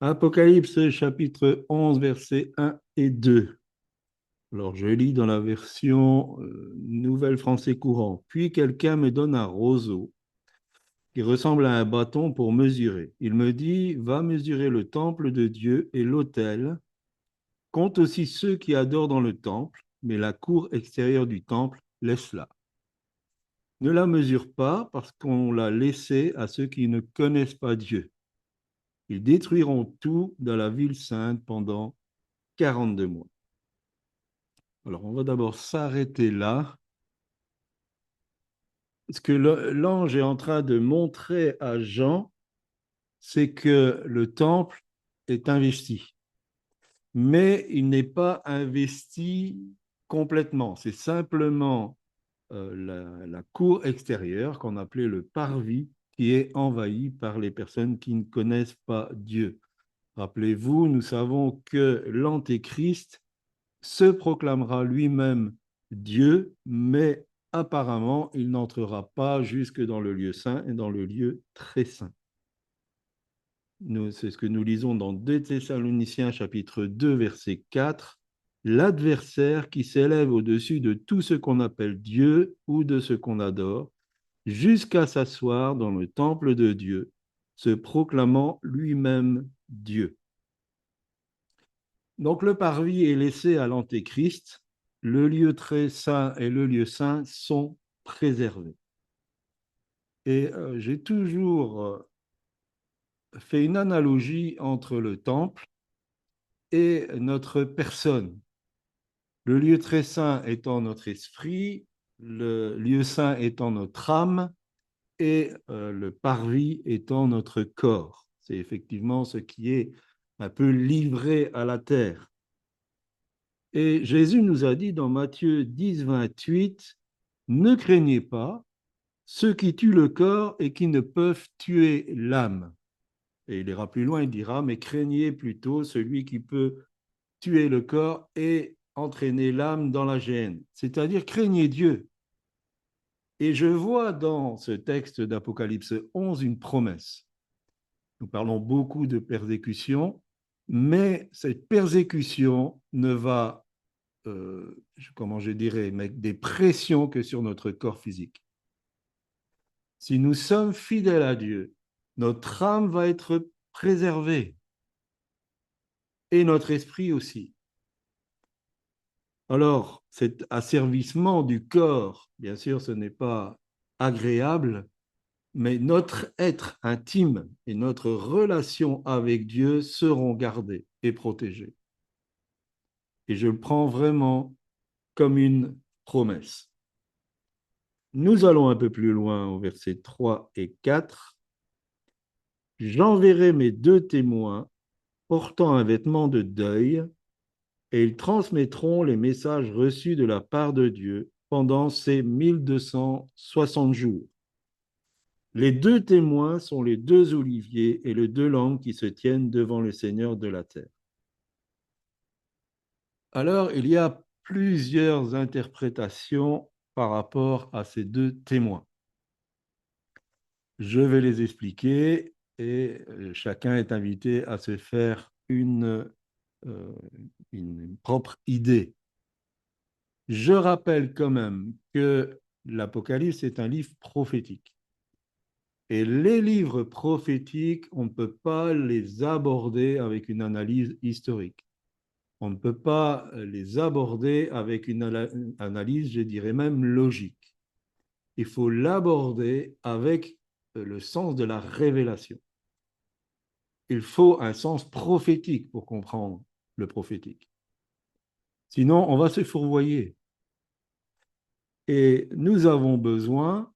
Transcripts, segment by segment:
Apocalypse chapitre 11, versets 1 et 2. Alors, je lis dans la version Nouvelle Français courant. Puis quelqu'un me donne un roseau qui ressemble à un bâton pour mesurer. Il me dit, va mesurer le temple de Dieu et l'autel. Compte aussi ceux qui adorent dans le temple, mais la cour extérieure du temple, laisse-la. Ne la mesure pas parce qu'on l'a laissée à ceux qui ne connaissent pas Dieu. Ils détruiront tout dans la ville sainte pendant 42 mois. Alors, on va d'abord s'arrêter là. Ce que l'ange est en train de montrer à Jean, c'est que le temple est investi. Mais il n'est pas investi complètement. C'est simplement la cour extérieure qu'on appelait le parvis qui est envahie par les personnes qui ne connaissent pas Dieu. Rappelez-vous, nous savons que l'Antéchrist se proclamera lui-même Dieu, mais apparemment, il n'entrera pas jusque dans le lieu saint et dans le lieu très saint. C'est ce que nous lisons dans 2 Thessaloniciens chapitre 2, verset 4. L'adversaire qui s'élève au-dessus de tout ce qu'on appelle Dieu ou de ce qu'on adore, jusqu'à s'asseoir dans le temple de Dieu, se proclamant lui-même Dieu. Donc le parvis est laissé à l'Antéchrist, le lieu très saint et le lieu saint sont préservés. Et j'ai toujours fait une analogie entre le temple et notre personne. Le lieu très saint étant notre esprit, le lieu saint étant notre âme et le parvis étant notre corps. C'est effectivement ce qui est un peu livré à la terre. Et Jésus nous a dit dans Matthieu 10, 28, ne craignez pas ceux qui tuent le corps et qui ne peuvent tuer l'âme. Et il ira plus loin, il dira, mais craignez plutôt celui qui peut tuer le corps et entraîner l'âme dans la géhenne. C'est-à-dire, craignez Dieu. Et je vois dans ce texte d'Apocalypse 11 une promesse. Nous parlons beaucoup de persécution, mais cette persécution ne va comment je dirais, mettre des pressions que sur notre corps physique. Si nous sommes fidèles à Dieu, notre âme va être préservée et notre esprit aussi. Alors, cet asservissement du corps, bien sûr, ce n'est pas agréable, mais notre être intime et notre relation avec Dieu seront gardés et protégés. Et je le prends vraiment comme une promesse. Nous allons un peu plus loin au verset 3 et 4. J'enverrai mes 2 témoins portant un vêtement de deuil et ils transmettront les messages reçus de la part de Dieu pendant ces 1260 jours. Les 2 témoins sont les 2 oliviers et les 2 langues qui se tiennent devant le Seigneur de la terre. Alors, il y a plusieurs interprétations par rapport à ces 2 témoins. Je vais les expliquer et chacun est invité à se faire euh, une propre idée. Je rappelle quand même que l'Apocalypse est un livre prophétique. Et les livres prophétiques, on ne peut pas les aborder avec une analyse historique. On ne peut pas les aborder avec une analyse, je dirais même logique. Il faut l'aborder avec le sens de la révélation. Il faut un sens prophétique pour comprendre le prophétique. Sinon, on va se fourvoyer. Et nous avons besoin,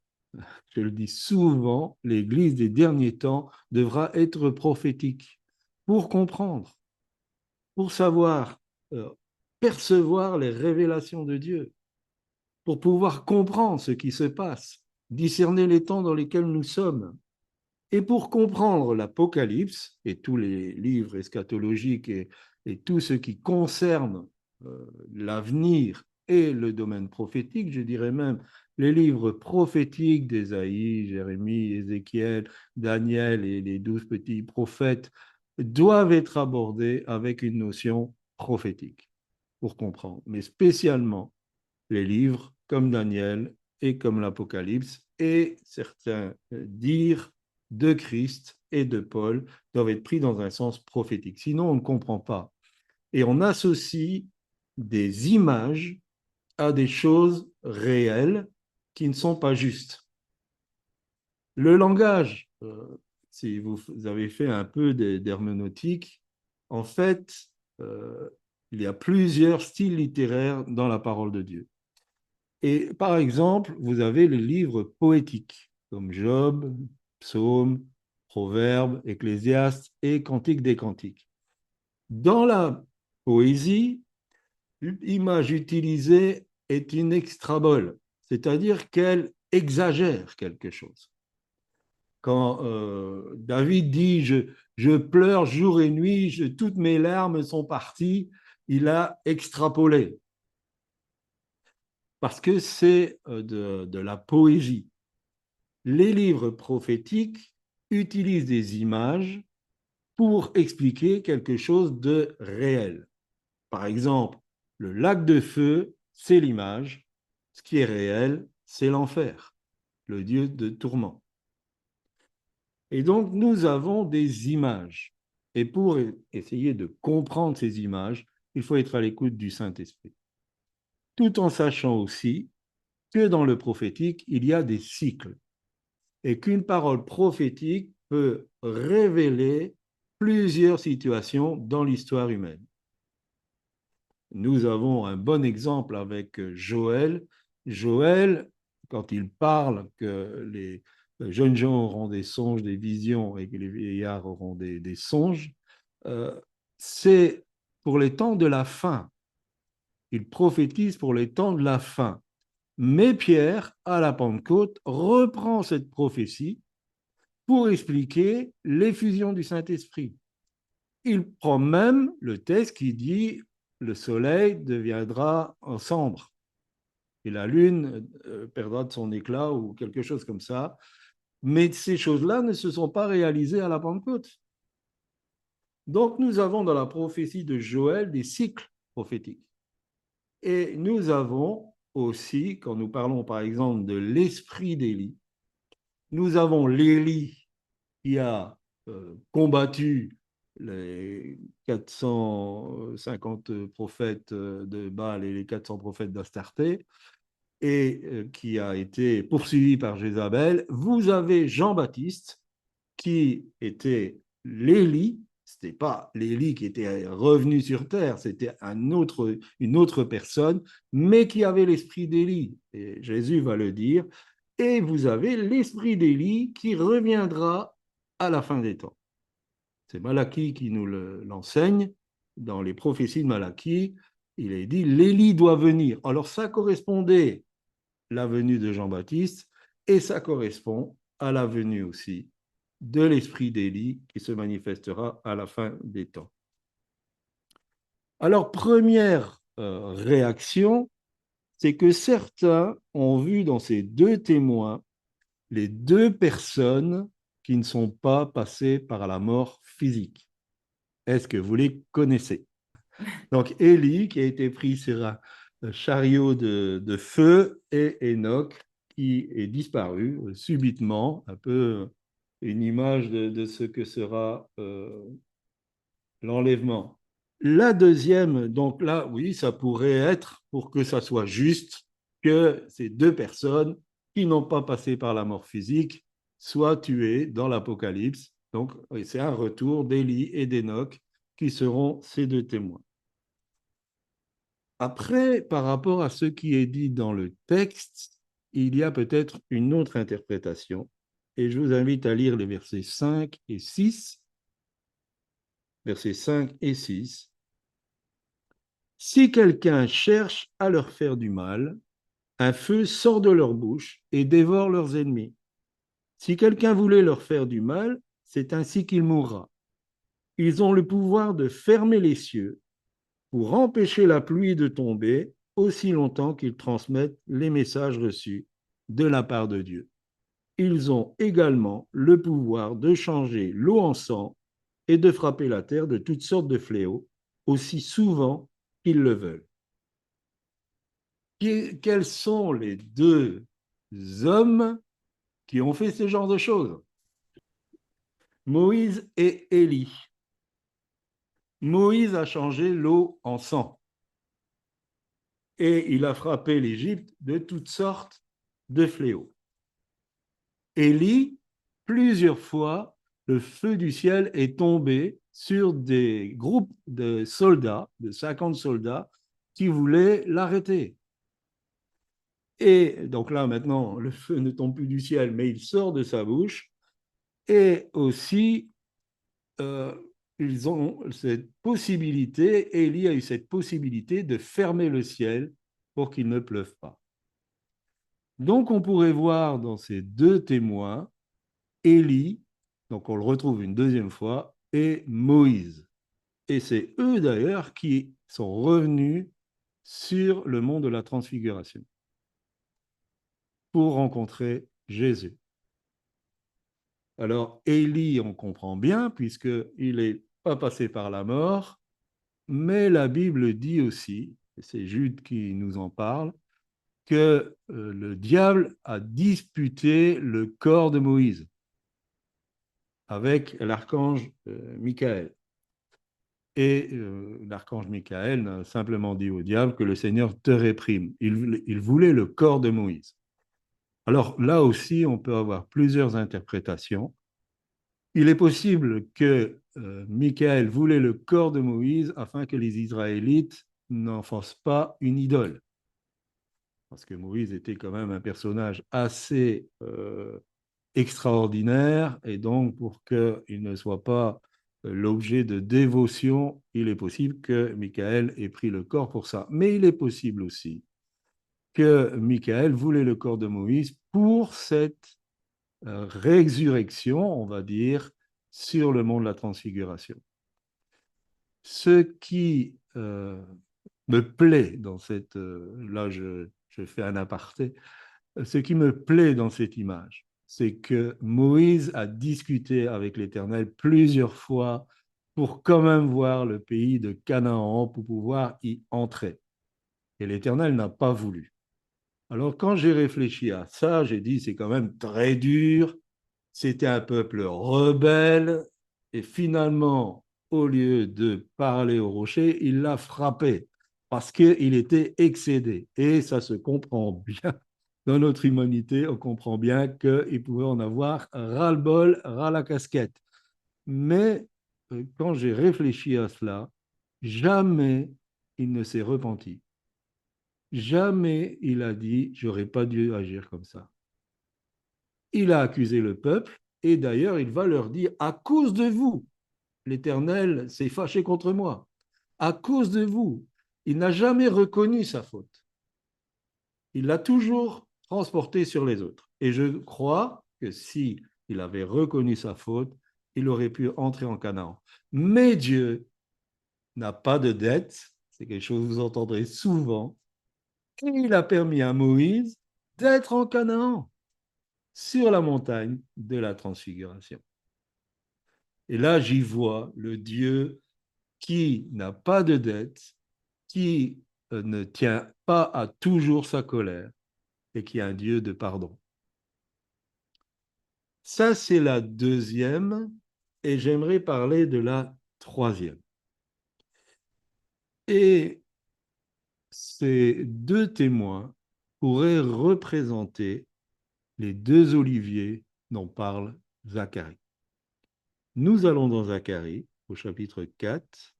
je le dis souvent, l'Église des derniers temps devra être prophétique pour comprendre, pour savoir euh, percevoir les révélations de Dieu, pour pouvoir comprendre ce qui se passe, discerner les temps dans lesquels nous sommes. Et pour comprendre l'Apocalypse et tous les livres eschatologiques et tout ce qui concerne l'avenir et le domaine prophétique, je dirais même les livres prophétiques d'Ésaïe, Jérémie, Ézéchiel, Daniel et les 12 petits prophètes, doivent être abordés avec une notion prophétique pour comprendre, mais spécialement les livres comme Daniel et comme l'Apocalypse et certains dires de Christ et de Paul doivent être pris dans un sens prophétique. Sinon, on ne comprend pas. Et on associe des images à des choses réelles qui ne sont pas justes. Le langage, si vous avez fait un peu d'herméneutique, en fait, euh, il y a plusieurs styles littéraires dans la parole de Dieu. Et par exemple, vous avez les livres poétiques, comme Job, Psaume, Proverbes, Ecclésiaste et Cantique des Cantiques. Dans la poésie, l'image utilisée est une extrabole, c'est-à-dire qu'elle exagère quelque chose. Quand David dit je pleure jour et nuit, toutes mes larmes sont parties, il a extrapolé parce que c'est de la poésie. Les livres prophétiques utilisent des images pour expliquer quelque chose de réel. Par exemple, le lac de feu, c'est l'image. Ce qui est réel, c'est l'enfer, le dieu de tourment. Et donc, nous avons des images. Et pour essayer de comprendre ces images, il faut être à l'écoute du Saint-Esprit. Tout en sachant aussi que dans le prophétique, il y a des cycles et qu'une parole prophétique peut révéler plusieurs situations dans l'histoire humaine. Nous avons un bon exemple avec Joël. Joël, quand il parle que les jeunes gens auront des songes, des visions et que les vieillards auront des songes, c'est pour les temps de la fin. Il prophétise pour les temps de la fin. Mais Pierre, à la Pentecôte, reprend cette prophétie pour expliquer l'effusion du Saint-Esprit. Il prend même le texte qui dit le soleil deviendra en cendre et la lune perdra de son éclat ou quelque chose comme ça. Mais ces choses-là ne se sont pas réalisées à la Pentecôte. Donc nous avons dans la prophétie de Joël des cycles prophétiques. Et nous avons aussi, quand nous parlons par exemple de l'esprit d'Élie, nous avons l'Élie qui a combattu les 450 prophètes de Baal et les 400 prophètes d'Astarté et qui a été poursuivi par Jézabel. Vous avez Jean-Baptiste qui était l'Élie, ce n'était pas l'Élie qui était revenu sur terre, c'était une autre personne, mais qui avait l'esprit d'Élie. Et Jésus va le dire. Et vous avez l'esprit d'Élie qui reviendra à la fin des temps. C'est Malachie qui nous l'enseigne. Dans les prophéties de Malachie, il est dit l'Élie doit venir. Alors ça correspondait à la venue de Jean-Baptiste et ça correspond à la venue aussi de l'esprit d'Élie qui se manifestera à la fin des temps. Alors, première réaction, c'est que certains ont vu dans ces deux témoins les deux personnes qui ne sont pas passées par la mort physique. Est-ce que vous les connaissez? Donc, Élie, qui a été pris sur un chariot de feu, et Enoch, qui est disparu subitement, un peu une image de ce que sera l'enlèvement. La deuxième, donc là, oui, ça pourrait être, pour que ça soit juste, que ces deux personnes qui n'ont pas passé par la mort physique soient tuées dans l'Apocalypse. Donc, c'est un retour d'Élie et d'Enoch qui seront ces deux témoins. Après, par rapport à ce qui est dit dans le texte, il y a peut-être une autre interprétation. Et je vous invite à lire les versets 5 et 6. Versets 5 et 6. Si quelqu'un cherche à leur faire du mal, un feu sort de leur bouche et dévore leurs ennemis. Si quelqu'un voulait leur faire du mal, c'est ainsi qu'il mourra. Ils ont le pouvoir de fermer les cieux pour empêcher la pluie de tomber aussi longtemps qu'ils transmettent les messages reçus de la part de Dieu. Ils ont également le pouvoir de changer l'eau en sang et de frapper la terre de toutes sortes de fléaux, aussi souvent qu'ils le veulent. Quels sont les deux hommes qui ont fait ce genre de choses? Moïse et Élie. Moïse a changé l'eau en sang et il a frappé l'Égypte de toutes sortes de fléaux. Élie, plusieurs fois, le feu du ciel est tombé sur des groupes de soldats, de 50 soldats, qui voulaient l'arrêter. Et donc là, maintenant, le feu ne tombe plus du ciel, mais il sort de sa bouche. Et aussi, ils ont cette possibilité, Élie a eu cette possibilité de fermer le ciel pour qu'il ne pleuve pas. Donc, on pourrait voir dans ces deux témoins, Élie, donc on le retrouve une deuxième fois, et Moïse. Et c'est eux d'ailleurs qui sont revenus sur le mont de la Transfiguration pour rencontrer Jésus. Alors, Élie, on comprend bien, puisqu'il n'est pas passé par la mort, mais la Bible dit aussi, et c'est Jude qui nous en parle, que le diable a disputé le corps de Moïse avec l'archange Michael. Et l'archange Michael a simplement dit au diable que le Seigneur te réprime. Il voulait le corps de Moïse. Alors là aussi, on peut avoir plusieurs interprétations. Il est possible que Michael voulait le corps de Moïse afin que les Israélites n'en fassent pas une idole. Parce que Moïse était quand même un personnage assez extraordinaire, et donc pour qu'il ne soit pas l'objet de dévotion, il est possible que Michael ait pris le corps pour ça. Mais il est possible aussi que Michael voulait le corps de Moïse pour cette résurrection, on va dire, sur le mont de la Transfiguration. Ce qui me plaît dans cette... là, je fais un aparté. Ce qui me plaît dans cette image, c'est que Moïse a discuté avec l'Éternel plusieurs fois pour quand même voir le pays de Canaan, pour pouvoir y entrer. Et l'Éternel n'a pas voulu. Alors quand j'ai réfléchi à ça, j'ai dit c'est quand même très dur, c'était un peuple rebelle, et finalement, au lieu de parler au rocher, il l'a frappé parce qu'il était excédé. Et ça se comprend bien. Dans notre humanité, on comprend bien qu'il pouvait en avoir ras-le-bol, ras la casquette. Mais quand j'ai réfléchi à cela, jamais il ne s'est repenti. Jamais il a dit, j'aurais pas dû agir comme ça. Il a accusé le peuple, et d'ailleurs, il va leur dire, à cause de vous, l'Éternel s'est fâché contre moi. À cause de vous, il n'a jamais reconnu sa faute. Il l'a toujours transporté sur les autres. Et je crois que si il avait reconnu sa faute, il aurait pu entrer en Canaan. Mais Dieu n'a pas de dette, c'est quelque chose que vous entendrez souvent, et il a permis à Moïse d'être en Canaan, sur la montagne de la Transfiguration. Et là, j'y vois le Dieu qui n'a pas de dette, qui ne tient pas à toujours sa colère et qui est un Dieu de pardon. Ça, c'est la deuxième, et j'aimerais parler de la troisième. Et ces deux témoins pourraient représenter les deux oliviers dont parle Zacharie. Nous allons dans Zacharie, au chapitre 4,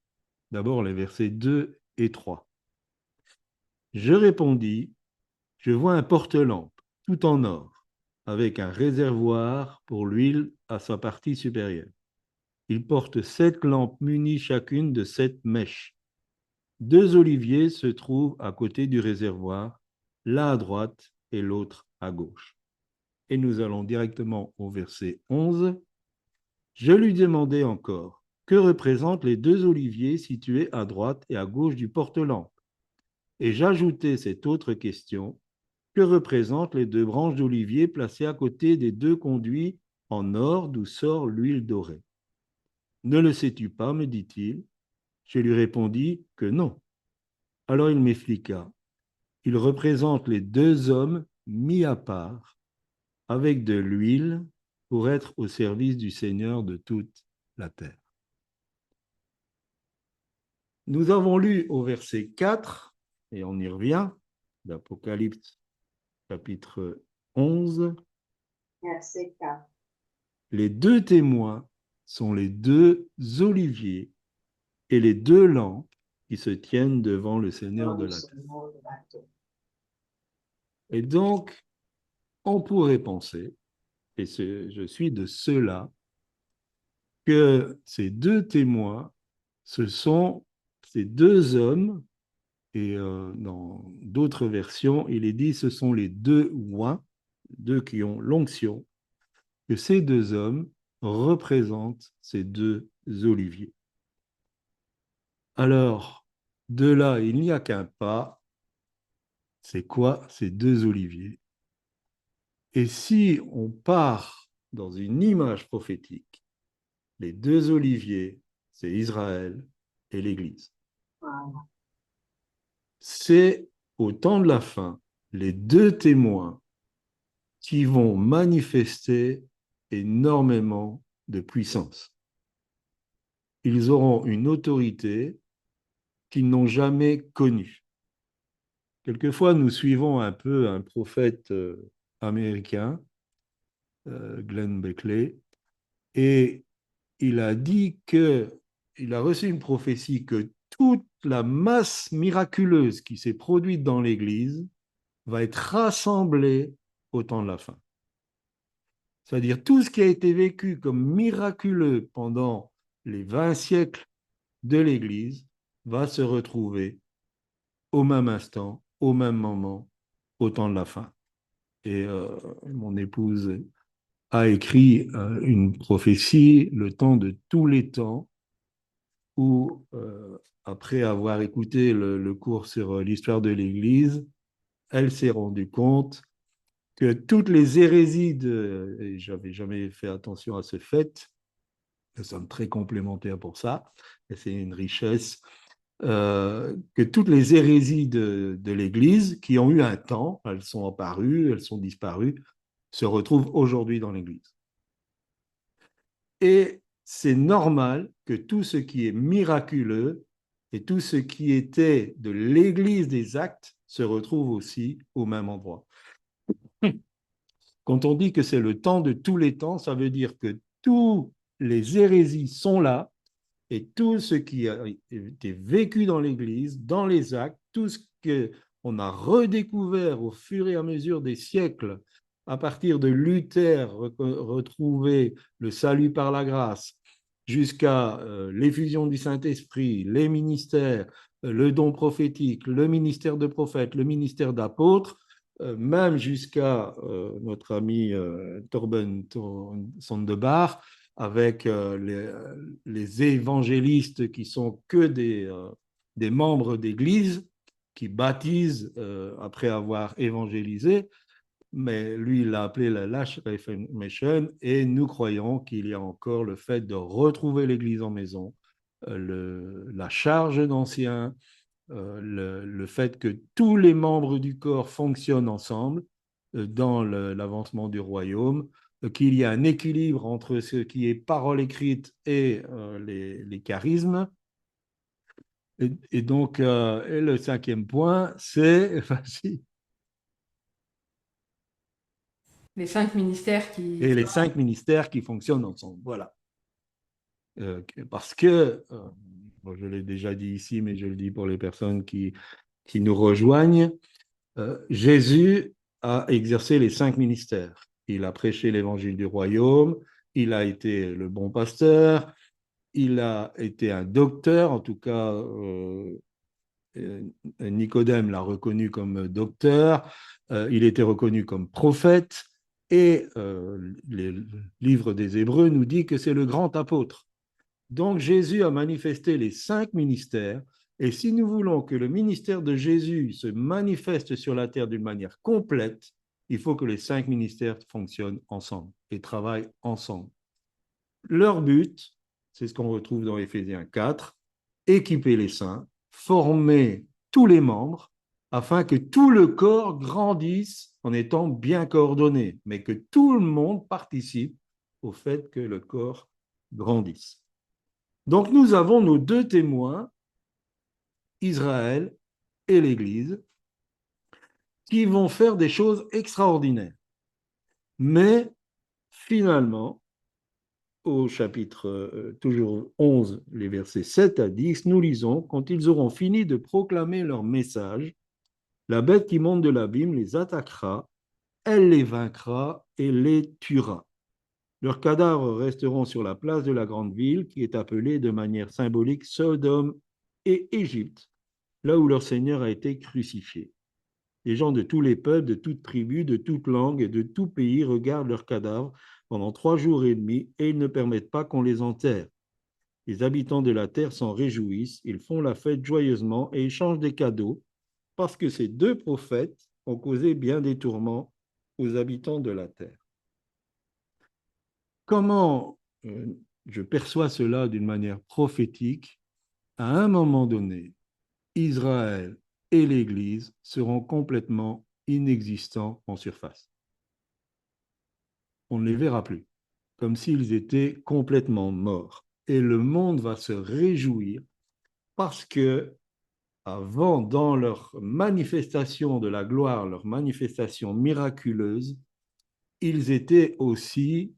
d'abord les versets 2 et 3. Je répondis, je vois un porte-lampe tout en or, avec un réservoir pour l'huile à sa partie supérieure. Il porte 7 lampes munies chacune de 7 mèches. 2 oliviers se trouvent à côté du réservoir, l'un à droite et l'autre à gauche. Et nous allons directement au verset 11. Je lui demandai encore, que représentent les 2 oliviers situés à droite et à gauche du porte-lampe? Et j'ajoutai cette autre question, que représentent les 2 branches d'olivier placées à côté des 2 conduits en or d'où sort l'huile dorée? Ne le sais-tu pas, me dit-il. Je lui répondis que non. Alors il m'expliqua. Il représente les deux hommes mis à part avec de l'huile pour être au service du Seigneur de toute la terre. Nous avons lu au verset 4, et on y revient, d'Apocalypse chapitre 11. Verset 4. Les deux témoins sont les deux oliviers et les deux lampes qui se tiennent devant le Seigneur de la terre. Et donc, on pourrait penser, et je suis de ceux-là, que ces deux témoins, ce sont ces deux hommes, et dans d'autres versions, il est dit ce sont les deux oins, deux qui ont l'onction, que ces deux hommes représentent ces deux oliviers. Alors, de là, il n'y a qu'un pas. C'est quoi ces deux oliviers? Et si on part dans une image prophétique, les deux oliviers, c'est Israël et l'Église. Voilà. C'est au temps de la fin les deux témoins qui vont manifester énormément de puissance. Ils auront une autorité qu'ils n'ont jamais connue. Quelquefois, nous suivons un peu un prophète américain, Glenn Beckley, et il a dit qu'il a reçu une prophétie que toute la masse miraculeuse qui s'est produite dans l'Église va être rassemblée au temps de la fin. C'est-à-dire tout ce qui a été vécu comme miraculeux pendant les 20 siècles de l'Église va se retrouver au même instant, au même moment, au temps de la fin. Et mon épouse a écrit une prophétie, le temps de tous les temps, où, après avoir écouté le cours sur l'histoire de l'Église, elle s'est rendue compte que toutes les hérésies et j'avais jamais fait attention à ce fait, nous sommes très complémentaires pour ça, et c'est une richesse, que toutes les hérésies de l'Église, qui ont eu un temps, elles sont apparues, elles sont disparues, se retrouvent aujourd'hui dans l'Église. Et c'est normal que tout ce qui est miraculeux et tout ce qui était de l'Église des actes se retrouve aussi au même endroit. Quand on dit que c'est le temps de tous les temps, ça veut dire que tous les hérésies sont là et tout ce qui a été vécu dans l'Église, dans les actes, tout ce qu'on a redécouvert au fur et à mesure des siècles, à partir de Luther, retrouver le salut par la grâce, jusqu'à l'effusion du Saint-Esprit, les ministères, le don prophétique, le ministère de prophète, le ministère d'apôtre, même jusqu'à notre ami Torben Sondebar, avec les évangélistes qui sont que des membres d'église qui baptisent après avoir évangélisé, mais lui, il l'a appelé la Last Reformation, et nous croyons qu'il y a encore le fait de retrouver l'église en maison, la charge d'anciens, le fait que tous les membres du corps fonctionnent ensemble dans l'avancement du royaume, qu'il y a un équilibre entre ce qui est parole écrite et les charismes. Et donc, et le cinquième point, c'est... Les 5 ministères qui... Et les 5 ministères qui fonctionnent ensemble, voilà. Parce que, bon, je l'ai déjà dit ici, mais je le dis pour les personnes qui nous rejoignent, Jésus a exercé les 5 ministères. Il a prêché l'évangile du royaume, il a été le bon pasteur, il a été un docteur, en tout cas, Nicodème l'a reconnu comme docteur, il était reconnu comme prophète, et le livre des Hébreux nous dit que c'est le grand apôtre. Donc Jésus a manifesté les 5 ministères, et si nous voulons que le ministère de Jésus se manifeste sur la terre d'une manière complète, il faut que les 5 ministères fonctionnent ensemble et travaillent ensemble. Leur but, c'est ce qu'on retrouve dans Éphésiens 4, équiper les saints, former tous les membres, afin que tout le corps grandisse en étant bien coordonné, mais que tout le monde participe au fait que le corps grandisse. Donc nous avons nos deux témoins, Israël et l'Église, qui vont faire des choses extraordinaires. Mais finalement, au chapitre toujours 11, les versets 7 à 10, nous lisons, quand ils auront fini de proclamer leur message, la bête qui monte de l'abîme les attaquera, elle les vaincra et les tuera. Leurs cadavres resteront sur la place de la grande ville qui est appelée de manière symbolique Sodome et Égypte, là où leur Seigneur a été crucifié. Les gens de tous les peuples, de toutes tribus, de toutes langues et de tout pays regardent leurs cadavres pendant 3 jours et demi et ils ne permettent pas qu'on les enterre. Les habitants de la terre s'en réjouissent, ils font la fête joyeusement et échangent des cadeaux parce que ces deux prophètes ont causé bien des tourments aux habitants de la terre. Comment je perçois cela d'une manière prophétique? À un moment donné, Israël et l'Église seront complètement inexistants en surface. On ne les verra plus, comme s'ils étaient complètement morts. Et le monde va se réjouir parce que, avant, dans leur manifestation de la gloire, leur manifestation miraculeuse, ils étaient aussi,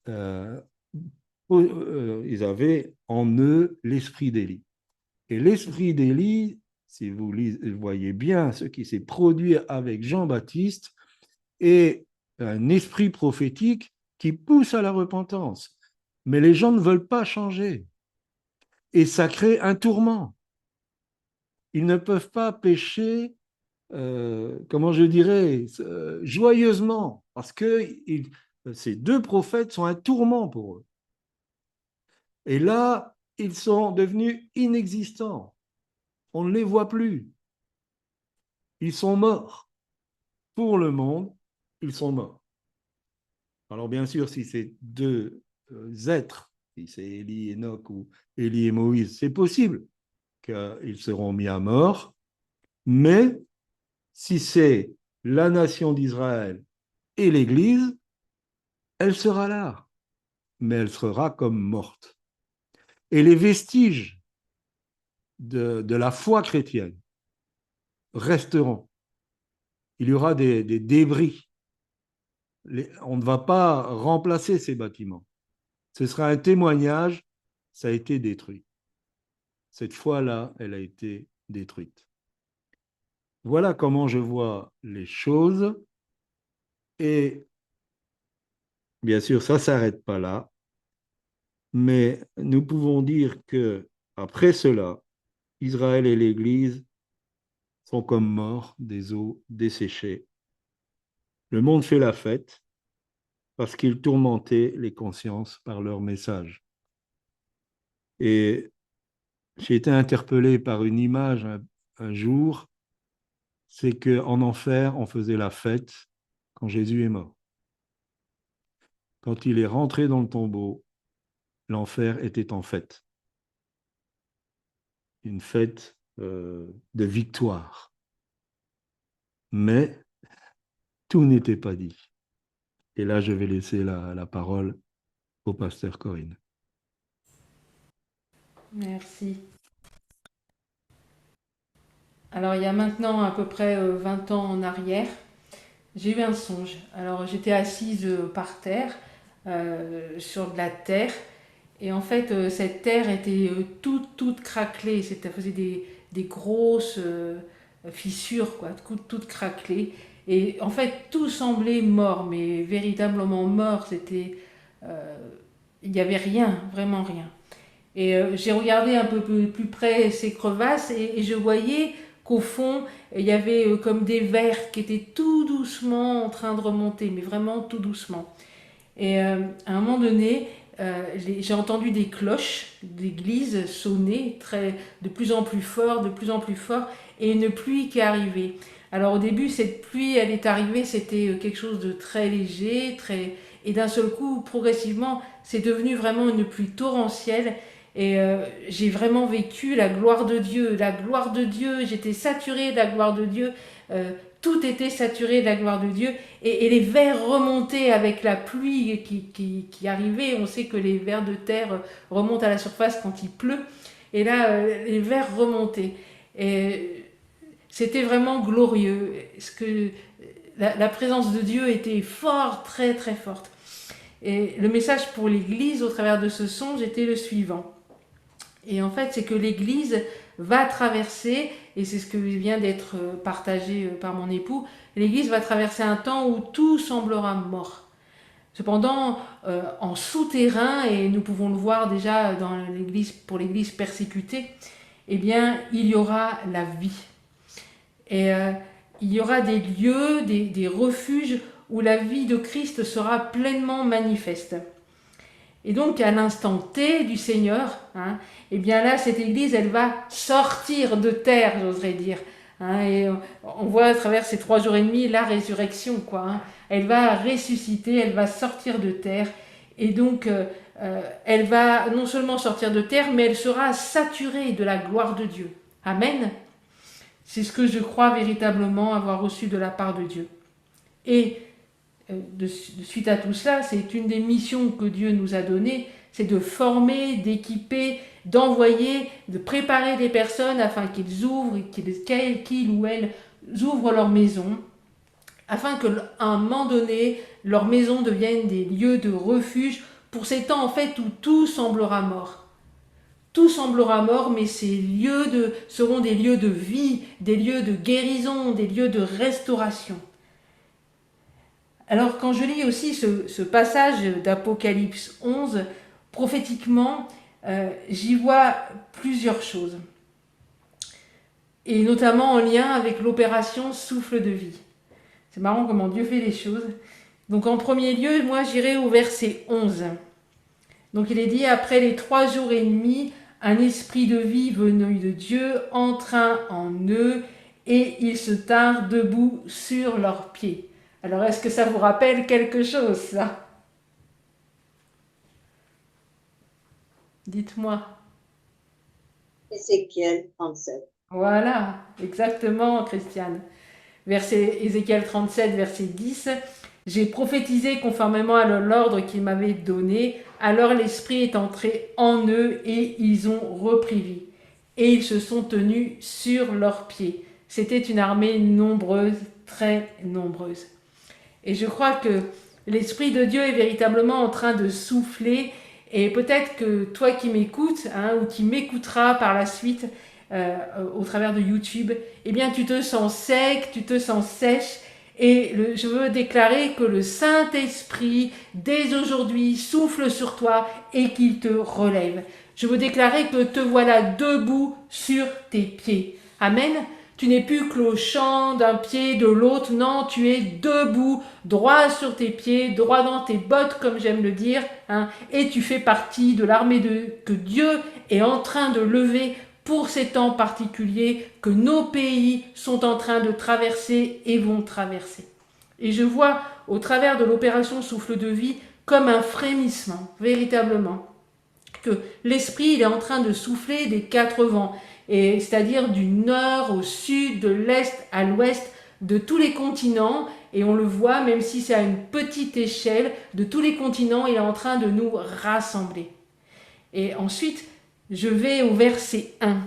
ils avaient en eux l'esprit d'Élie. Et l'esprit d'Élie, si vous voyez bien ce qui s'est produit avec Jean-Baptiste, est un esprit prophétique qui pousse à la repentance. Mais les gens ne veulent pas changer. Et ça crée un tourment. Ils ne peuvent pas pécher, comment je dirais, joyeusement, parce que ces deux prophètes sont un tourment pour eux. Et là, ils sont devenus inexistants. On ne les voit plus. Ils sont morts. Pour le monde, ils sont morts. Alors bien sûr, si c'est deux êtres, si c'est Élie et Enoch ou Élie et Moïse, c'est possible qu'ils seront mis à mort, mais si c'est la nation d'Israël et l'Église, elle sera là, mais elle sera comme morte. Et les vestiges de la foi chrétienne resteront. Il y aura des débris. On ne va pas remplacer ces bâtiments. Ce sera un témoignage, ça a été détruit. Cette foi-là, elle a été détruite. Voilà comment je vois les choses. Et bien sûr, ça ne s'arrête pas là. Mais nous pouvons dire que après cela, Israël et l'Église sont comme morts des eaux desséchées. Le monde fait la fête parce qu'ils tourmentaient les consciences par leur message. Et j'ai été interpellé par une image un jour, c'est qu'en enfer, on faisait la fête quand Jésus est mort. Quand il est rentré dans le tombeau, l'enfer était en fête. Une fête de victoire. Mais tout n'était pas dit. Et là, je vais laisser la parole au pasteur Corinne. Merci. Alors, il y a maintenant à peu près 20 ans en arrière, j'ai eu un songe. Alors, j'étais assise par terre, sur de la terre. Et en fait, cette terre était toute craquelée. Ça faisait des grosses fissures, quoi, toutes craquelées. Et en fait, tout semblait mort, mais véritablement mort. Il n'y avait rien, vraiment rien. Et j'ai regardé un peu plus près ces crevasses et je voyais qu'au fond, il y avait comme des vers qui étaient tout doucement en train de remonter, mais vraiment tout doucement. Et à un moment donné, j'ai entendu des cloches d'église sonner de plus en plus fort, et une pluie qui arrivait. Alors au début, cette pluie, elle est arrivée, c'était quelque chose de très léger, et d'un seul coup, progressivement, c'est devenu vraiment une pluie torrentielle. Et j'ai vraiment vécu la gloire de Dieu, j'étais saturée de la gloire de Dieu, tout était saturé de la gloire de Dieu, et les vers remontaient avec la pluie qui arrivait. On sait que les vers de terre remontent à la surface quand il pleut, et là, les vers remontaient. Et c'était vraiment glorieux. La présence de Dieu était forte, très très forte. Et le message pour l'Église au travers de ce songe était le suivant. Et en fait, c'est que l'Église va traverser, et c'est ce que vient d'être partagé par mon époux, l'Église va traverser un temps où tout semblera mort. Cependant, en souterrain, et nous pouvons le voir déjà pour l'Église persécutée, eh bien, il y aura la vie. Et il y aura des lieux, des refuges où la vie de Christ sera pleinement manifeste. Et donc, à l'instant T du Seigneur, eh bien là, cette Église, elle va sortir de terre, j'oserais dire. Et on voit à travers ces 3 jours et demi la résurrection, quoi. Elle va ressusciter, elle va sortir de terre. Et donc, elle va non seulement sortir de terre, mais elle sera saturée de la gloire de Dieu. Amen. C'est ce que je crois véritablement avoir reçu de la part de Dieu. Et de suite à tout cela, c'est une des missions que Dieu nous a données, c'est de former, d'équiper, d'envoyer, de préparer des personnes afin qu'ils ouvrent, qu'ils ou elles ouvrent leur maison, afin qu'à un moment donné, leur maison devienne des lieux de refuge pour ces temps en fait où tout semblera mort. Tout semblera mort, mais ces lieux seront des lieux de vie, des lieux de guérison, des lieux de restauration. Alors quand je lis aussi ce passage d'Apocalypse 11, prophétiquement, j'y vois plusieurs choses. Et notamment en lien avec l'opération souffle de vie. C'est marrant comment Dieu fait les choses. Donc en premier lieu, moi j'irai au verset 11. Donc il est dit, après les 3 jours et demi, un esprit de vie venu de Dieu entra en eux et ils se tinrent debout sur leurs pieds. Alors, est-ce que ça vous rappelle quelque chose, ça? Dites-moi. Ézéchiel 37. Voilà, exactement, Christiane. Verset Ézéchiel 37, verset 10. J'ai prophétisé conformément à l'ordre qu'il m'avait donné. Alors l'Esprit est entré en eux et ils ont repris vie. Et ils se sont tenus sur leurs pieds. C'était une armée nombreuse, très nombreuse. Et je crois que l'Esprit de Dieu est véritablement en train de souffler. Et peut-être que toi qui m'écoutes, ou qui m'écouteras par la suite au travers de YouTube, eh bien tu te sens sec, tu te sens sèche. Et je veux déclarer que le Saint-Esprit, dès aujourd'hui, souffle sur toi et qu'il te relève. Je veux déclarer que te voilà debout sur tes pieds. Amen. Tu n'es plus clochant d'un pied de l'autre, non, tu es debout, droit sur tes pieds, droit dans tes bottes, comme j'aime le dire, et tu fais partie de l'armée que Dieu est en train de lever pour ces temps particuliers que nos pays sont en train de traverser et vont traverser. Et je vois au travers de l'opération Souffle de vie comme un frémissement, véritablement, que l'Esprit il est en train de souffler des 4 vents, et c'est-à-dire du nord au sud, de l'est à l'ouest, de tous les continents, et on le voit, même si c'est à une petite échelle, de tous les continents, il est en train de nous rassembler. Et ensuite, je vais au verset 1.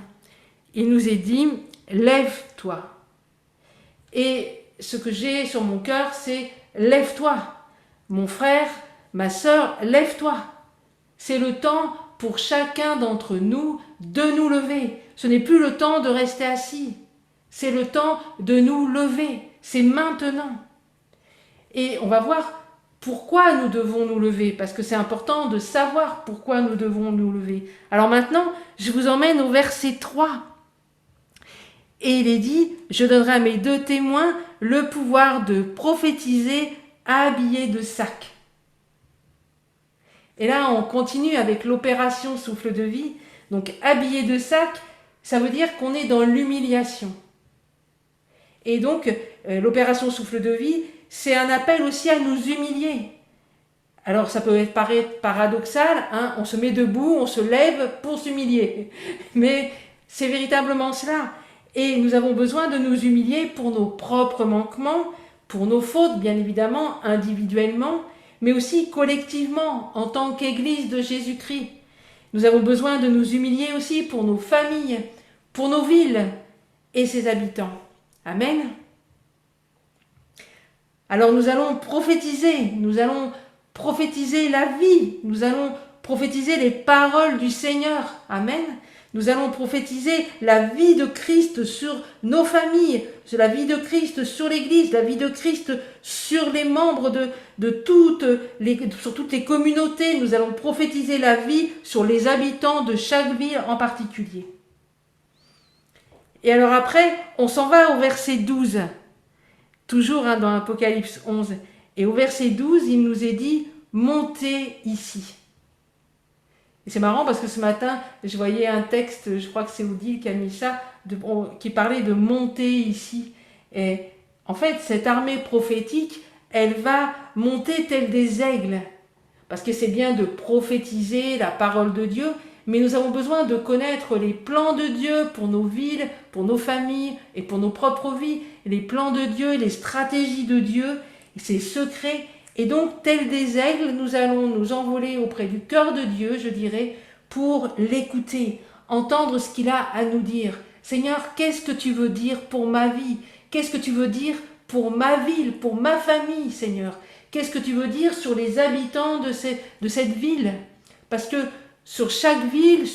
Il nous est dit, lève-toi. Et ce que j'ai sur mon cœur, c'est lève-toi. Mon frère, ma sœur, lève-toi. C'est le temps pour chacun d'entre nous de nous lever. Ce n'est plus le temps de rester assis. C'est le temps de nous lever. C'est maintenant. Et on va voir pourquoi nous devons nous lever, parce que c'est important de savoir pourquoi nous devons nous lever. Alors maintenant, je vous emmène au verset 3. Et il est dit, je donnerai à mes 2 témoins le pouvoir de prophétiser habillés de sacs. Et là, on continue avec l'opération souffle de vie. Donc, habillé de sac, ça veut dire qu'on est dans l'humiliation. Et donc, l'opération souffle de vie, c'est un appel aussi à nous humilier. Alors ça peut paraître paradoxal, hein, on se met debout, on se lève pour s'humilier. Mais c'est véritablement cela. Et nous avons besoin de nous humilier pour nos propres manquements, pour nos fautes, bien évidemment, individuellement, mais aussi collectivement, en tant qu'Église de Jésus-Christ. Nous avons besoin de nous humilier aussi pour nos familles, pour nos villes et ses habitants. Amen. Alors nous allons prophétiser la vie, nous allons prophétiser les paroles du Seigneur. Amen. Nous allons prophétiser la vie de Christ sur nos familles, sur la vie de Christ sur l'Église, la vie de Christ sur les membres sur toutes les communautés. Nous allons prophétiser la vie sur les habitants de chaque ville en particulier. Et alors après, on s'en va au verset 12, toujours dans Apocalypse 11. Et au verset 12, il nous est dit « Montez ici ». Et c'est marrant parce que ce matin, je voyais un texte, je crois que c'est Odile qui a mis ça, qui parlait de monter ici. Et en fait, cette armée prophétique, elle va monter telle des aigles. Parce que c'est bien de prophétiser la parole de Dieu, mais nous avons besoin de connaître les plans de Dieu pour nos villes, pour nos familles et pour nos propres vies. Les plans de Dieu, les stratégies de Dieu, ses secrets. Et donc, tels des aigles, nous allons nous envoler auprès du cœur de Dieu, je dirais, pour l'écouter, entendre ce qu'il a à nous dire. Seigneur, qu'est-ce que tu veux dire pour ma vie? Qu'est-ce que tu veux dire pour ma ville, pour ma famille, Seigneur? Qu'est-ce que tu veux dire sur les habitants de cette ville? Parce que sur chaque ville,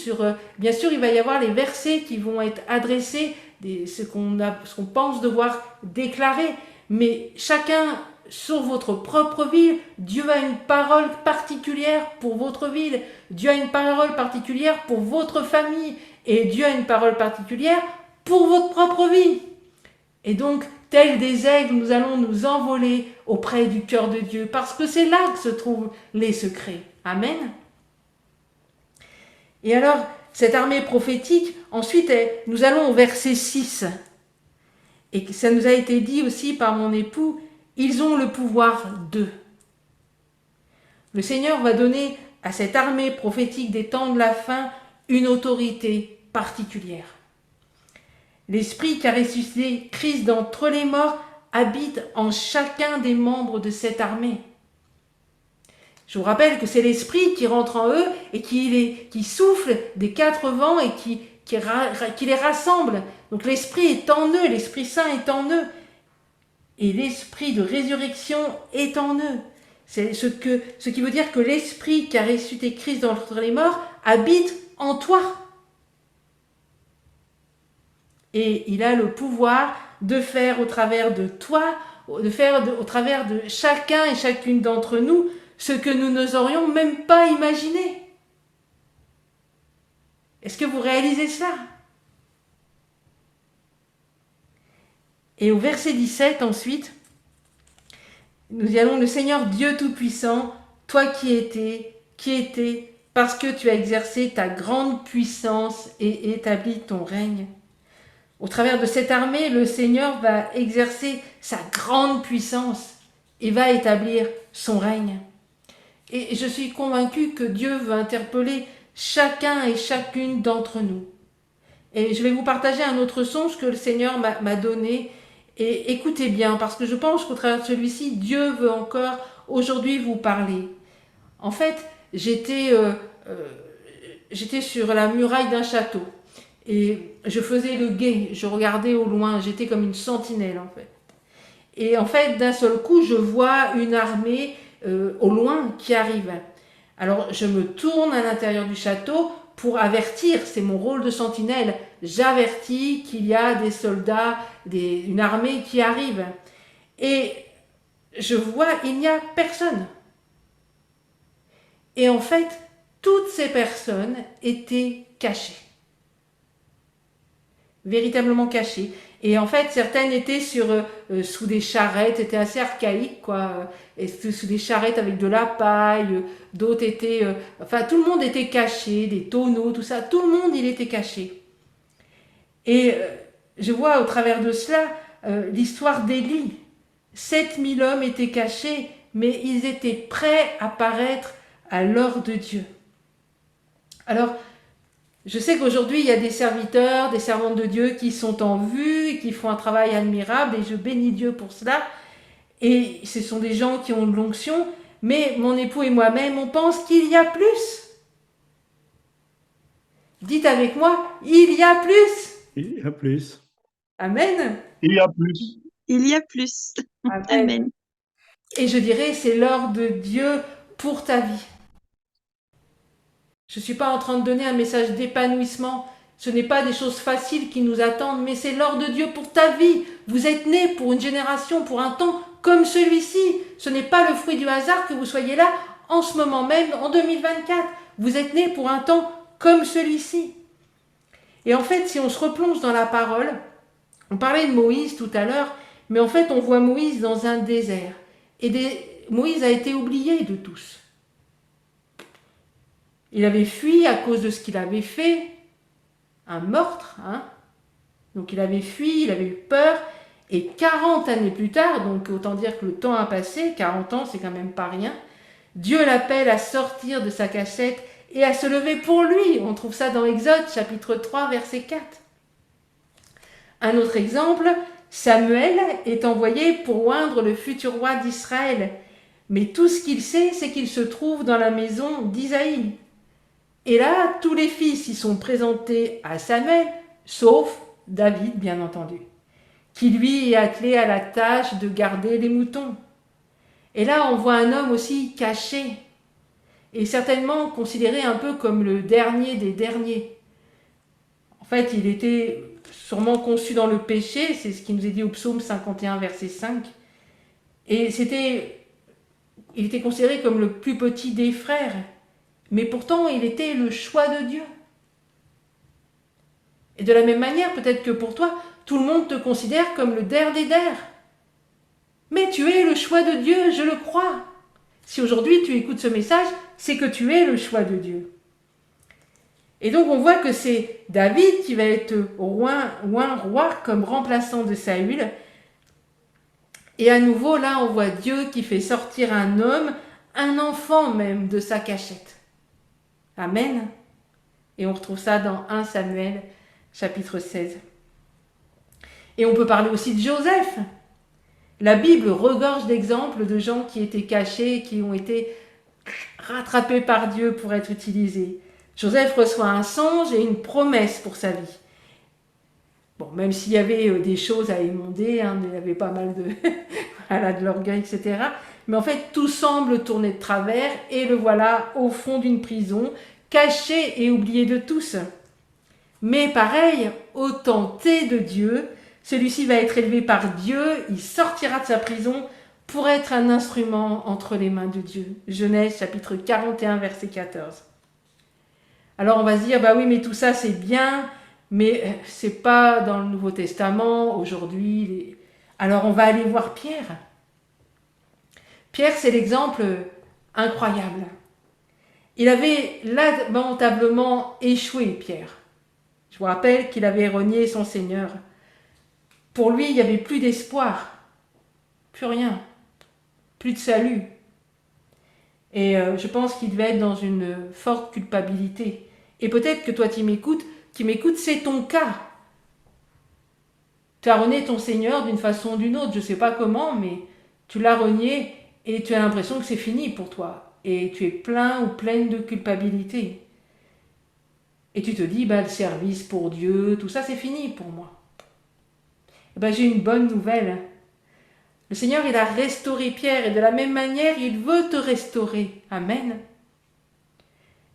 bien sûr, il va y avoir les versets qui vont être adressés, ce qu'on pense devoir déclarer, mais chacun sur votre propre ville, Dieu a une parole particulière pour votre ville, Dieu a une parole particulière pour votre famille, et Dieu a une parole particulière pour votre propre vie. Et donc, tels des aigles, nous allons nous envoler auprès du cœur de Dieu, parce que c'est là que se trouvent les secrets. Amen. Et alors, cette armée prophétique, ensuite, nous allons au verset 6. Et ça nous a été dit aussi par mon époux, ils ont le pouvoir d'eux. Le Seigneur va donner à cette armée prophétique des temps de la fin une autorité particulière. L'Esprit qui a ressuscité Christ d'entre les morts habite en chacun des membres de cette armée. Je vous rappelle que c'est l'Esprit qui rentre en eux et qui souffle des quatre vents et qui les rassemble. Donc l'Esprit est en eux, l'Esprit Saint est en eux. Et l'Esprit de résurrection est en eux. C'est ce qui veut dire que l'Esprit qui a ressuscité Christ d'entre les morts habite en toi. Et il a le pouvoir de faire au travers de toi, au travers de chacun et chacune d'entre nous, ce que nous n'oserions même pas imaginer. Est-ce que vous réalisez cela? Et au verset 17 ensuite, nous y allons, le Seigneur Dieu Tout-Puissant, toi qui étais, parce que tu as exercé ta grande puissance et établi ton règne. Au travers de cette armée, le Seigneur va exercer sa grande puissance et va établir son règne. Et je suis convaincue que Dieu veut interpeller chacun et chacune d'entre nous. Et je vais vous partager un autre songe que le Seigneur m'a donné. Et écoutez bien, parce que je pense qu'au travers de celui-ci, Dieu veut encore aujourd'hui vous parler. En fait, j'étais sur la muraille d'un château et je faisais le guet, je regardais au loin, j'étais comme une sentinelle en fait. Et en fait, d'un seul coup, je vois une armée au loin qui arrive. Alors, je me tourne à l'intérieur du château pour avertir, c'est mon rôle de sentinelle, j'avertis qu'il y a des soldats, une armée qui arrive. Et je vois, il n'y a personne. Et en fait, toutes ces personnes étaient cachées. Véritablement cachées. Et en fait, certaines étaient sous des charrettes, c'était assez archaïque, quoi. Et sous des charrettes avec de la paille, d'autres étaient... tout le monde était caché, des tonneaux, tout ça. Tout le monde, il était caché. Et je vois au travers de cela l'histoire d'Élie. 7000 hommes étaient cachés mais ils étaient prêts à paraître à l'heure de Dieu. Alors, je sais qu'aujourd'hui, il y a des serviteurs, des servantes de Dieu qui sont en vue, et qui font un travail admirable, et je bénis Dieu pour cela. Et ce sont des gens qui ont de l'onction, mais mon époux et moi-même, on pense qu'il y a plus. Dites avec moi, il y a plus. Il y a plus. Amen. Il y a plus. Il y a plus. Amen. Amen. Et je dirais, c'est l'heure de Dieu pour ta vie. Je ne suis pas en train de donner un message d'épanouissement. Ce n'est pas des choses faciles qui nous attendent, mais c'est l'heure de Dieu pour ta vie. Vous êtes nés pour une génération, pour un temps comme celui-ci. Ce n'est pas le fruit du hasard que vous soyez là en ce moment même, en 2024. Vous êtes nés pour un temps comme celui-ci. Et en fait, si on se replonge dans la parole, on parlait de Moïse tout à l'heure, mais en fait, on voit Moïse dans un désert. Et Moïse a été oublié de tous. Il avait fui à cause de ce qu'il avait fait, un meurtre, hein. Donc il avait fui, il avait eu peur, et 40 années plus tard, donc autant dire que le temps a passé, 40 ans c'est quand même pas rien, Dieu l'appelle à sortir de sa cachette et à se lever pour lui. On trouve ça dans Exode chapitre 3 verset 4. Un autre exemple, Samuel est envoyé pour oindre le futur roi d'Israël, mais tout ce qu'il sait, c'est qu'il se trouve dans la maison d'Isaïe. Et là, tous les fils y sont présentés à Samuel, sauf David, bien entendu, qui lui est attelé à la tâche de garder les moutons. Et là, on voit un homme aussi caché, et certainement considéré un peu comme le dernier des derniers. En fait, il était sûrement conçu dans le péché, c'est ce qui nous est dit au psaume 51, verset 5. Et il était considéré comme le plus petit des frères. Mais pourtant, il était le choix de Dieu. Et de la même manière, peut-être que pour toi, tout le monde te considère comme le der des der. Mais tu es le choix de Dieu, je le crois. Si aujourd'hui tu écoutes ce message, c'est que tu es le choix de Dieu. Et donc on voit que c'est David qui va être roi comme remplaçant de Saül. Et à nouveau, là, on voit Dieu qui fait sortir un homme, un enfant même, de sa cachette. Amen. Et on retrouve ça dans 1 Samuel, chapitre 16. Et on peut parler aussi de Joseph. La Bible regorge d'exemples de gens qui étaient cachés, qui ont été rattrapés par Dieu pour être utilisés. Joseph reçoit un songe et une promesse pour sa vie. Bon, même s'il y avait des choses à émonder, hein, il y avait pas mal de l'orgueil, etc. Mais en fait, tout semble tourner de travers et le voilà au fond d'une prison, caché et oublié de tous. Mais pareil, au temps T de Dieu, celui-ci va être élevé par Dieu, il sortira de sa prison pour être un instrument entre les mains de Dieu. Genèse chapitre 41, verset 14. Alors on va se dire, bah oui, mais tout ça c'est bien, mais c'est pas dans le Nouveau Testament, aujourd'hui. Alors on va aller voir Pierre. Pierre, c'est l'exemple incroyable. Il avait lamentablement échoué, Pierre. Je vous rappelle qu'il avait renié son Seigneur. Pour lui, il n'y avait plus d'espoir, plus rien, plus de salut. Et je pense qu'il devait être dans une forte culpabilité. Et peut-être que toi qui m'écoutes, c'est ton cas. Tu as renié ton Seigneur d'une façon ou d'une autre, je ne sais pas comment, mais tu l'as renié et tu as l'impression que c'est fini pour toi. Et tu es plein ou pleine de culpabilité. Et tu te dis, le service pour Dieu, tout ça c'est fini pour moi. J'ai une bonne nouvelle. Le Seigneur, il a restauré Pierre et de la même manière, il veut te restaurer. Amen.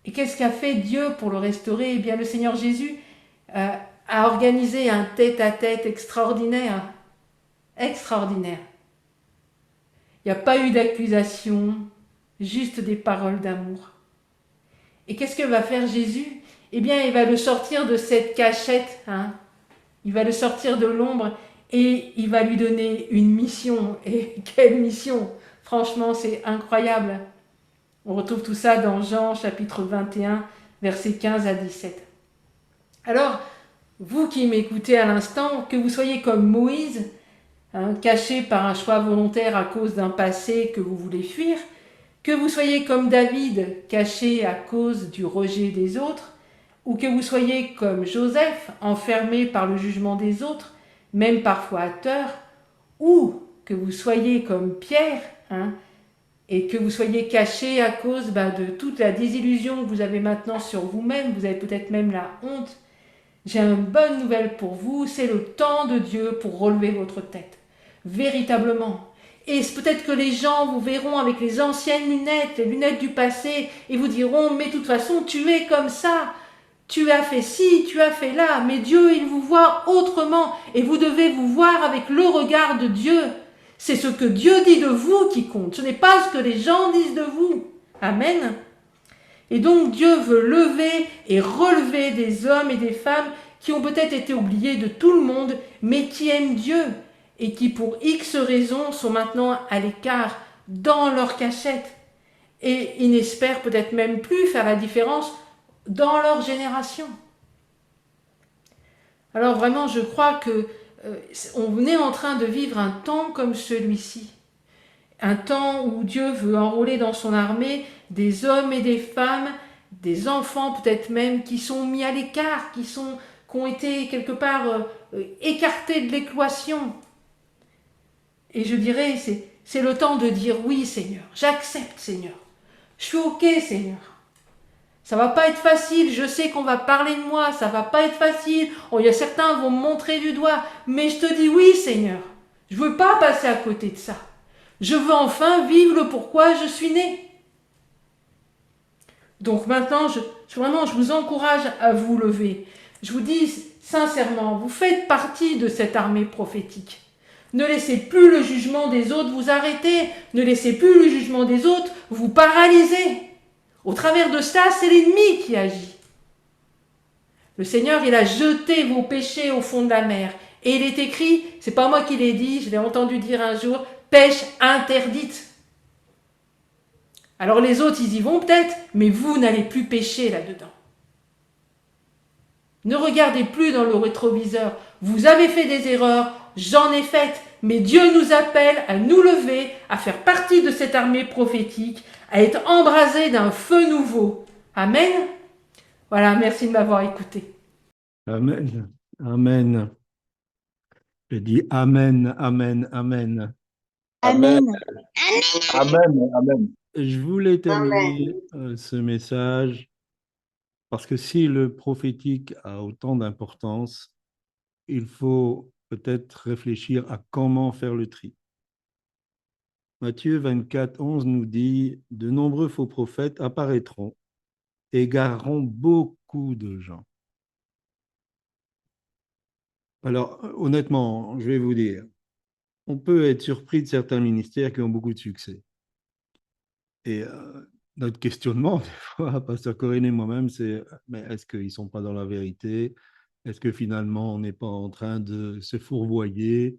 Et qu'est-ce qu'a fait Dieu pour le restaurer ? Eh bien, le Seigneur Jésus a organisé un tête-à-tête extraordinaire. Extraordinaire. Il n'y a pas eu d'accusation, juste des paroles d'amour. Et qu'est-ce que va faire Jésus ? Eh bien, il va le sortir de cette cachette, hein. Il va le sortir de l'ombre et il va lui donner une mission. Et quelle mission! Franchement, c'est incroyable. On retrouve tout ça dans Jean, chapitre 21, versets 15 à 17. Alors, vous qui m'écoutez à l'instant, que vous soyez comme Moïse, hein, caché par un choix volontaire à cause d'un passé que vous voulez fuir, que vous soyez comme David, caché à cause du rejet des autres, ou que vous soyez comme Joseph, enfermé par le jugement des autres, même parfois à tort, ou que vous soyez comme Pierre, hein, et que vous soyez caché à cause de toute la désillusion que vous avez maintenant sur vous-même, vous avez peut-être même la honte. J'ai une bonne nouvelle pour vous, c'est le temps de Dieu pour relever votre tête, véritablement. Et peut-être que les gens vous verront avec les anciennes lunettes, les lunettes du passé, et vous diront, mais de toute façon, tu es comme ça, tu as fait ci, tu as fait là, mais Dieu, il vous voit autrement, et vous devez vous voir avec le regard de Dieu. C'est ce que Dieu dit de vous qui compte, ce n'est pas ce que les gens disent de vous. Amen. Et donc Dieu veut lever et relever des hommes et des femmes qui ont peut-être été oubliés de tout le monde, mais qui aiment Dieu et qui pour X raisons sont maintenant à l'écart dans leur cachette. Et ils n'espèrent peut-être même plus faire la différence dans leur génération. Alors vraiment, je crois que on est en train de vivre un temps comme celui-ci. Un temps où Dieu veut enrôler dans son armée des hommes et des femmes, des enfants peut-être même, qui sont mis à l'écart, qui ont été quelque part écartés de l'équation. Et je dirais, c'est le temps de dire oui Seigneur, j'accepte Seigneur, je suis ok Seigneur. Ça va pas être facile, je sais qu'on va parler de moi, ça va pas être facile, il y a certains vont me montrer du doigt, mais je te dis oui Seigneur, je veux pas passer à côté de ça. Je veux enfin vivre le pourquoi je suis né. Donc maintenant, je vous encourage à vous lever. Je vous dis sincèrement, vous faites partie de cette armée prophétique. Ne laissez plus le jugement des autres vous arrêter. Ne laissez plus le jugement des autres vous paralyser. Au travers de cela, c'est l'ennemi qui agit. Le Seigneur, il a jeté vos péchés au fond de la mer. Et il est écrit, c'est pas moi qui l'ai dit, je l'ai entendu dire un jour, pêche interdite. Alors les autres, ils y vont peut-être, mais vous n'allez plus pêcher là-dedans. Ne regardez plus dans le rétroviseur. Vous avez fait des erreurs, j'en ai faites, mais Dieu nous appelle à nous lever, à faire partie de cette armée prophétique, à être embrasés d'un feu nouveau. Amen. Voilà, merci de m'avoir écouté. Amen. Amen. Je dis Amen, Amen, Amen. Amen. Amen. Amen. Je voulais terminer ce message parce que si le prophétique a autant d'importance, il faut peut-être réfléchir à comment faire le tri. Matthieu 24, 11 nous dit « De nombreux faux prophètes apparaîtront et égareront beaucoup de gens. » Alors, honnêtement, je vais vous dire, on peut être surpris de certains ministères qui ont beaucoup de succès. Et notre questionnement, des fois, Pasteur Corinne et moi-même, c'est mais est-ce qu'ils ne sont pas dans la vérité? Est-ce que finalement, on n'est pas en train de se fourvoyer?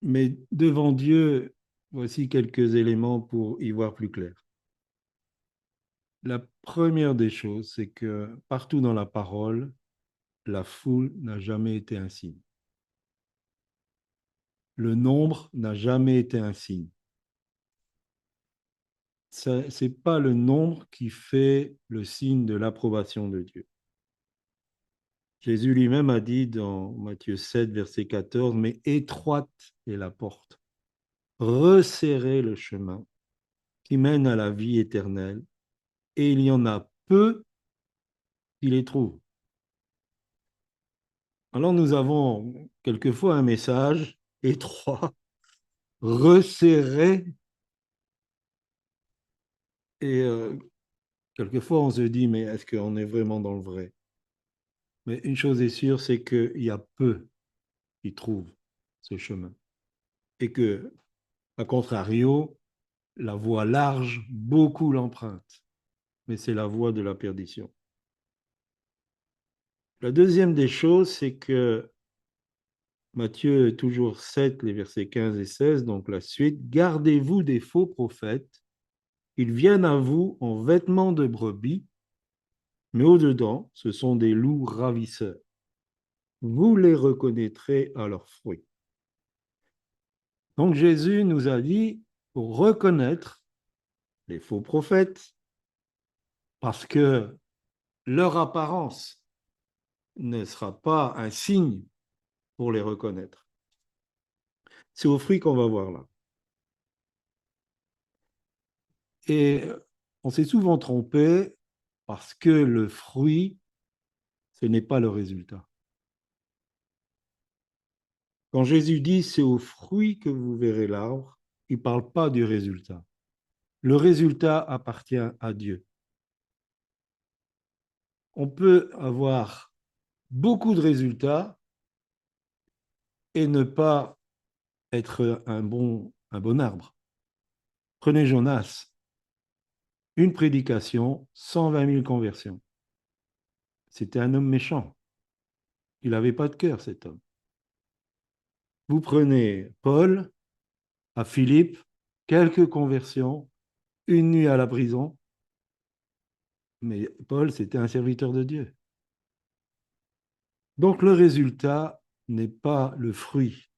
Mais devant Dieu, voici quelques éléments pour y voir plus clair. La première des choses, c'est que partout dans la parole, la foule n'a jamais été un signe. Le nombre n'a jamais été un signe. Ce n'est pas le nombre qui fait le signe de l'approbation de Dieu. Jésus lui-même a dit dans Matthieu 7, verset 14, « Mais étroite est la porte, resserrez le chemin qui mène à la vie éternelle, et il y en a peu qui les trouvent. » Alors nous avons quelquefois un message étroit, resserré, et quelquefois on se dit, mais est-ce qu'on est vraiment dans le vrai? Mais une chose est sûre, c'est qu'il y a peu qui trouvent ce chemin. Et que, à contrario, la voie large, beaucoup l'empruntent. Mais c'est la voie de la perdition. La deuxième des choses, c'est que Matthieu, toujours 7, les versets 15 et 16, donc la suite, « Gardez-vous des faux prophètes, ils viennent à vous en vêtements de brebis, mais au-dedans, ce sont des loups ravisseurs. » vous les reconnaîtrez à leurs fruits. Donc Jésus nous a dit, pour reconnaître les faux prophètes, parce que leur apparence ne sera pas un signe pour les reconnaître. C'est aux fruits qu'on va voir là. Et on s'est souvent trompé parce que le fruit, ce n'est pas le résultat. Quand Jésus dit c'est aux fruits que vous verrez l'arbre, il ne parle pas du résultat. Le résultat appartient à Dieu. On peut avoir beaucoup de résultats et ne pas être un bon arbre. Prenez Jonas, une prédication, 120 000 conversions. C'était un homme méchant. Il n'avait pas de cœur, cet homme. Vous prenez Paul, à Philippe, quelques conversions, une nuit à la prison, mais Paul, c'était un serviteur de Dieu. Donc le résultat n'est pas le fruit.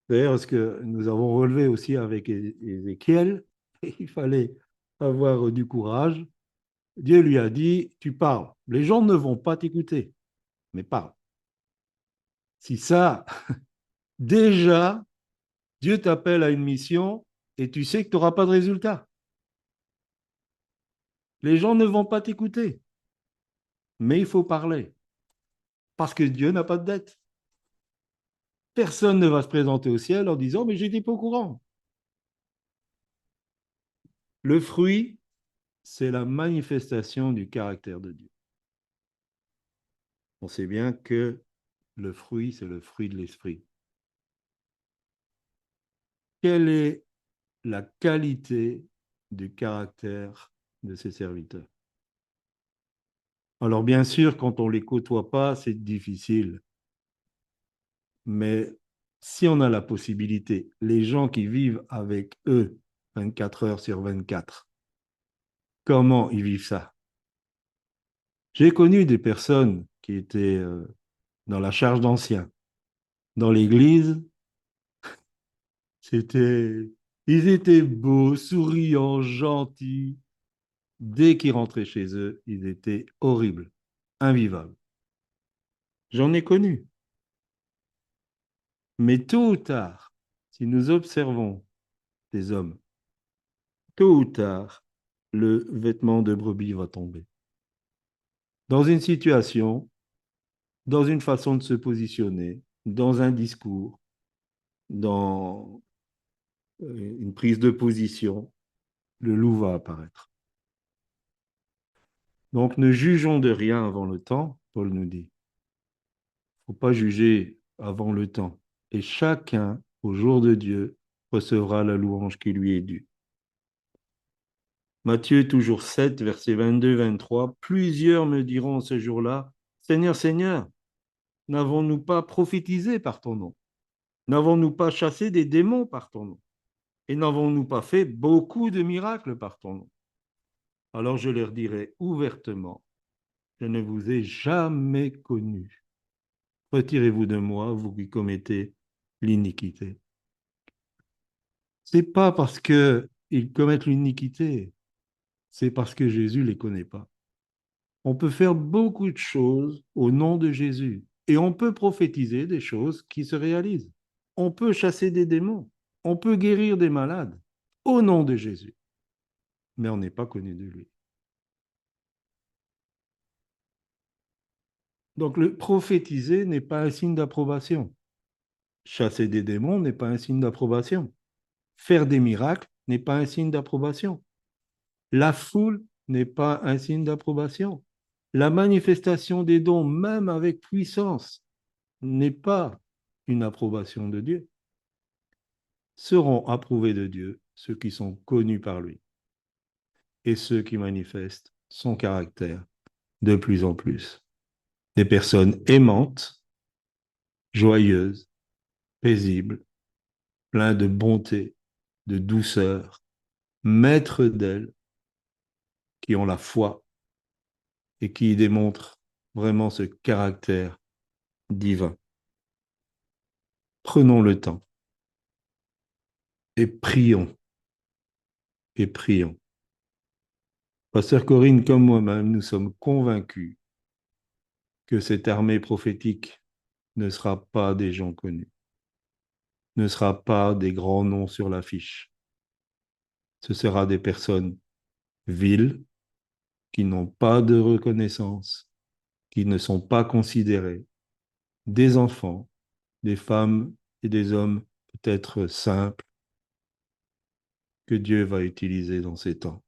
D'ailleurs, ce que nous avons relevé aussi avec Ézéchiel, il fallait avoir du courage. Dieu lui a dit, tu parles. Les gens ne vont pas t'écouter, mais parle. Si ça, déjà, Dieu t'appelle à une mission et tu sais que tu n'auras pas de résultat. Les gens ne vont pas t'écouter, mais il faut parler. Parce que Dieu n'a pas de dette. Personne ne va se présenter au ciel en disant, mais j'étais pas au courant. Le fruit, c'est la manifestation du caractère de Dieu. On sait bien que le fruit, c'est le fruit de l'esprit. Quelle est la qualité du caractère de ses serviteurs? Alors bien sûr, quand on ne les côtoie pas, c'est difficile. Mais si on a la possibilité, les gens qui vivent avec eux 24 heures sur 24, comment ils vivent ça? J'ai connu des personnes qui étaient dans la charge d'anciens. Dans l'église, ils étaient beaux, souriants, gentils. Dès qu'ils rentraient chez eux, ils étaient horribles, invivables. J'en ai connu. Mais tôt ou tard, si nous observons des hommes, tôt ou tard, le vêtement de brebis va tomber. Dans une situation, dans une façon de se positionner, dans un discours, dans une prise de position, le loup va apparaître. Donc ne jugeons de rien avant le temps, Paul nous dit. Il ne faut pas juger avant le temps. Et chacun, au jour de Dieu, recevra la louange qui lui est due. Matthieu, toujours 7, versets 22-23. Plusieurs me diront ce jour-là, Seigneur, Seigneur, n'avons-nous pas prophétisé par ton nom? N'avons-nous pas chassé des démons par ton nom? Et n'avons-nous pas fait beaucoup de miracles par ton nom? Alors je leur dirai ouvertement, je ne vous ai jamais connus. Retirez-vous de moi, vous qui commettez l'iniquité. Ce n'est pas parce qu'ils commettent l'iniquité, c'est parce que Jésus ne les connaît pas. On peut faire beaucoup de choses au nom de Jésus et on peut prophétiser des choses qui se réalisent. On peut chasser des démons, on peut guérir des malades au nom de Jésus, mais on n'est pas connu de lui. Donc le prophétiser n'est pas un signe d'approbation. Chasser des démons n'est pas un signe d'approbation. Faire des miracles n'est pas un signe d'approbation. La foule n'est pas un signe d'approbation. La manifestation des dons, même avec puissance, n'est pas une approbation de Dieu. Seront approuvés de Dieu ceux qui sont connus par lui et ceux qui manifestent son caractère de plus en plus. Des personnes aimantes, joyeuses, paisibles, pleines de bonté, de douceur, maîtres d'elles, qui ont la foi et qui démontrent vraiment ce caractère divin. Prenons le temps et prions, et prions. Pasteur Corinne, comme moi-même, nous sommes convaincus que cette armée prophétique ne sera pas des gens connus, ne sera pas des grands noms sur l'affiche. Ce sera des personnes viles, qui n'ont pas de reconnaissance, qui ne sont pas considérées, des enfants, des femmes et des hommes peut-être simples que Dieu va utiliser dans ces temps.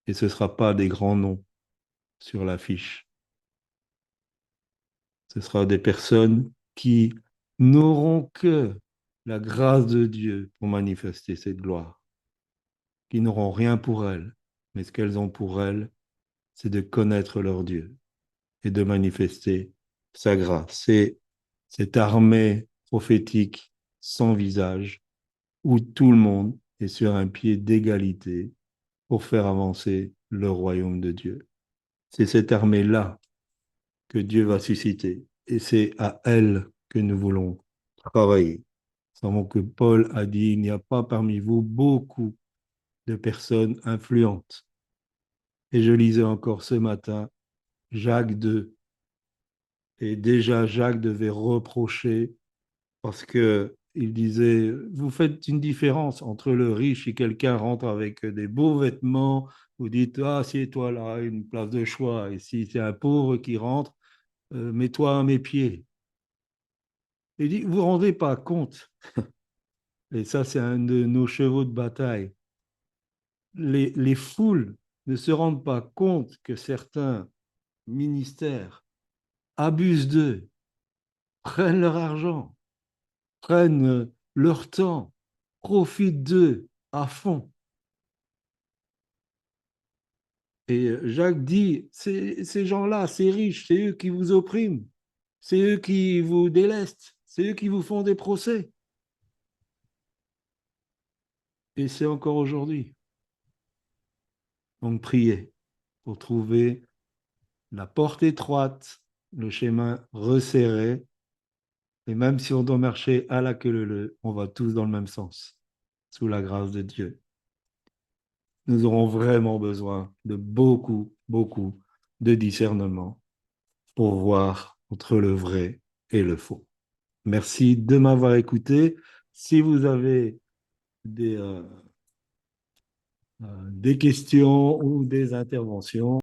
Et ce ne sera pas des grands noms sur l'affiche. Ce sera des personnes qui n'auront que la grâce de Dieu pour manifester cette gloire, qui n'auront rien pour elles, mais ce qu'elles ont pour elles, c'est de connaître leur Dieu et de manifester sa grâce. C'est cette armée prophétique sans visage où tout le monde est sur un pied d'égalité pour faire avancer le royaume de Dieu. C'est cette armée-là que Dieu va susciter et c'est à elle que nous voulons travailler. Nous savons que Paul a dit, il n'y a pas parmi vous beaucoup de personnes influentes. Et je lisais encore ce matin Jacques 2. Et déjà, Jacques devait reprocher parce que il disait, vous faites une différence entre le riche et quelqu'un rentre avec des beaux vêtements, vous dites, ah, assieds-toi là, une place de choix. Et si c'est un pauvre qui rentre, mets-toi à mes pieds. Il dit, vous ne vous rendez pas compte, et ça c'est un de nos chevaux de bataille, les foules ne se rendent pas compte que certains ministères abusent d'eux, prennent leur argent, prennent leur temps, profitent d'eux à fond. Et Jacques dit, ces gens-là, ces riches, c'est eux qui vous oppriment, c'est eux qui vous délestent, c'est eux qui vous font des procès. Et c'est encore aujourd'hui. Donc priez pour trouver la porte étroite, le chemin resserré, et même si on doit marcher à la queue leu, on va tous dans le même sens, sous la grâce de Dieu. Nous aurons vraiment besoin de beaucoup, beaucoup de discernement pour voir entre le vrai et le faux. Merci de m'avoir écouté. Si vous avez des questions ou des interventions,